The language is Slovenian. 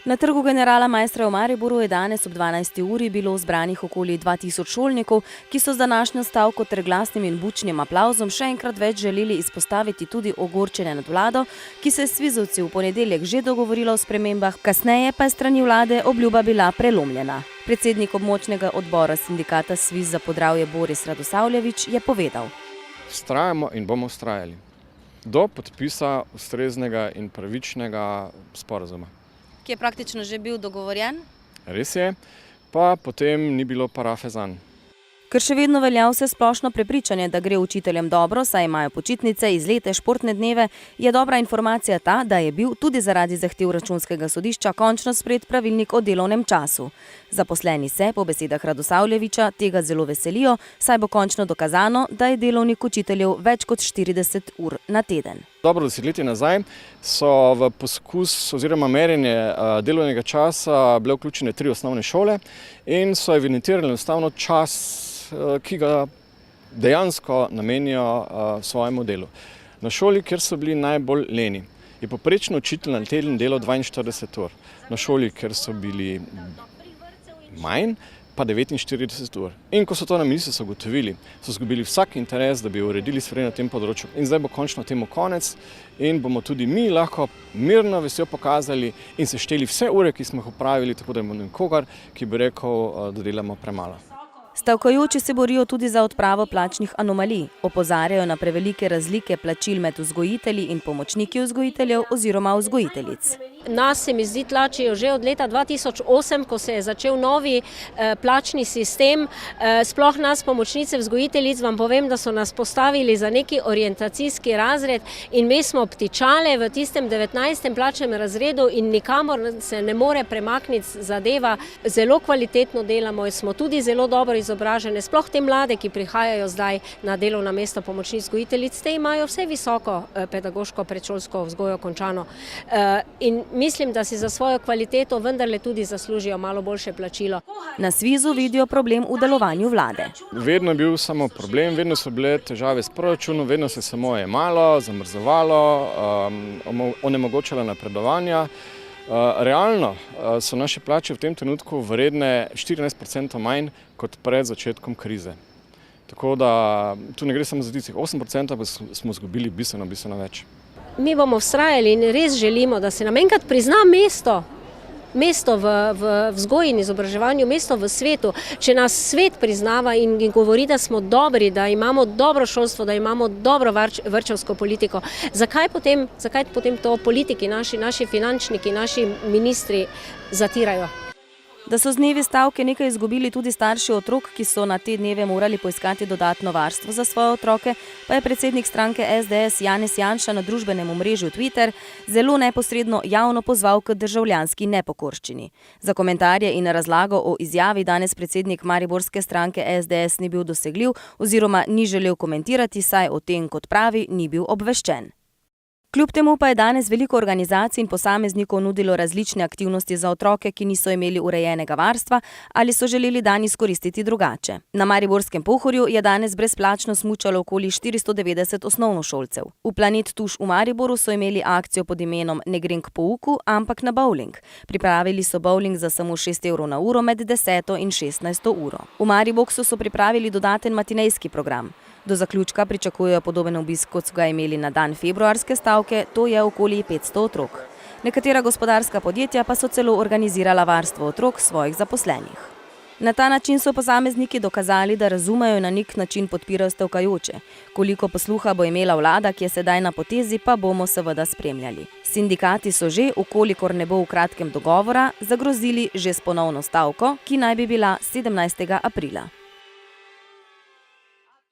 Na trgu Generala Maistra v Mariboru je danes ob 12. uri bilo zbranih okoli 2000 šolnikov, ki so z današnjo stavko ter glasnim in bučnim aplavzom še enkrat več želeli izpostaviti tudi ogorčenje nad vlado, ki se je s svizovci v ponedeljek že dogovorila o spremembah, kasneje pa je strani vlade obljuba bila prelomljena. Predsednik območnega odbora sindikata Sviz za Podravje Boris Radosavljević je povedal: Vztrajamo in bomo vztrajali do podpisa ustreznega in pravičnega sporazuma. Ki je praktično že bil dogovorjen? Res je, pa potem ni bilo parafe zanj. Ker še vedno velja vsesplošno prepričanje, da gre učiteljem dobro, saj imajo počitnice, izlete, športne dneve, je dobra informacija ta, da je bil tudi zaradi zahtev Računskega sodišča končno sprejet pravilnik o delovnem času. Zaposleni se, po besedah Radosavljevića, tega zelo veselijo, saj bo končno dokazano, da je delovnik učiteljev več kot 40 ur na teden. Dobro desetletje nazaj so v poskus oziroma merjenje delovnega časa bile vključene 3 osnovne šole in so evidentirali enostavno čas, ki ga dejansko namenijo svojemu delu. Na šoli, kjer so bili najbolj leni, je povprečno učitelj na teden delal 42 ur. Na šoli, kjer so bili manj, pa 49 ur. In ko so to na ministrstvu ugotovili, so izgubili vsak interes, da bi uredili stvari na tem področju. In zdaj bo končno temu konec in bomo tudi mi lahko mirno vesel pokazali in sešteli vse ure, ki smo jih opravili, tako da imamo nikogar, ki bi rekel, da delamo premalo. Stavkajoči se borijo tudi za odpravo plačnih anomalij. Opozarjajo na prevelike razlike plačil med vzgojitelji in pomočniki vzgojiteljev oziroma vzgojiteljic. Nas se mi zdi tlačijo že od leta 2008, ko se je začel novi plačni sistem. Sploh nas, pomočnice vzgojiteljic, vam povem, da so nas postavili za neki orientacijski razred in mi smo obtičale v tistem 19. plačnem razredu in nikamor se ne more premakniti zadeva. Zelo kvalitetno delamo in smo tudi zelo dobro izobražene. Sploh te mlade, ki prihajajo zdaj na delovna mesta pomočnic vzgojiteljic, te imajo vse visoko pedagoško predšolsko vzgojo končano. In mislim, da si za svojo kvaliteto vendarle tudi zaslužijo malo boljše plačilo. Na Svizu vidijo problem v delovanju vlade. Vedno je bil samo problem, vedno so bile težave s proračunom, vedno se samo jemalo, zamrzovalo, onemogočalo napredovanja. Realno so naše plače v tem trenutku vredne 14% manj kot pred začetkom krize. Tako da tu ne gre samo za tistih 8%, pa smo izgubili bistveno več. Mi bomo vztrajali in res želimo, da se nam enkrat prizna mesto v vzgoji in izobraževanju, mesto v svetu. Če nas svet priznava in govori, da smo dobri, da imamo dobro šolstvo, da imamo dobro vrtčevsko politiko, zakaj potem to politiki, naši finančniki, naši ministri zatirajo? Da so z dnevi stavke nekaj izgubili tudi starši otrok, ki so na te dneve morali poiskati dodatno varstvo za svoje otroke, pa je predsednik stranke SDS Janez Janša na družbenem omrežju Twitter zelo neposredno javno pozval k državljanski nepokorščini. Za komentarje in razlago o izjavi danes predsednik mariborske stranke SDS ni bil dosegljiv oziroma ni želel komentirati, saj o tem, kot pravi, ni bil obveščen. Kljub temu pa je danes veliko organizacij in posameznikov nudilo različne aktivnosti za otroke, ki niso imeli urejenega varstva ali so želeli dan izkoristiti drugače. Na mariborskem Pohorju je danes brezplačno smučalo okoli 490 osnovnošolcev. V Planet Tuš v Mariboru so imeli akcijo pod imenom Ne grem k pouku, ampak na bowling. Pripravili so bowling za samo 6 evrov na uro med 10. in 16. uro. V Mariboku so pripravili dodaten matinejski program. Do zaključka pričakujejo podoben obisk, kot so ga imeli na dan februarske stavke, to je okoli 500 otrok. Nekatera gospodarska podjetja pa so celo organizirala varstvo otrok svojih zaposlenih. Na ta način so posamezniki dokazali, da razumejo in na nek način podpirajo stavkajoče. Koliko posluha bo imela vlada, ki je sedaj na potezi, pa bomo seveda spremljali. Sindikati so že, ukolikor ne bo v kratkem dogovora, zagrozili že s ponovno stavko, ki naj bi bila 17. aprila.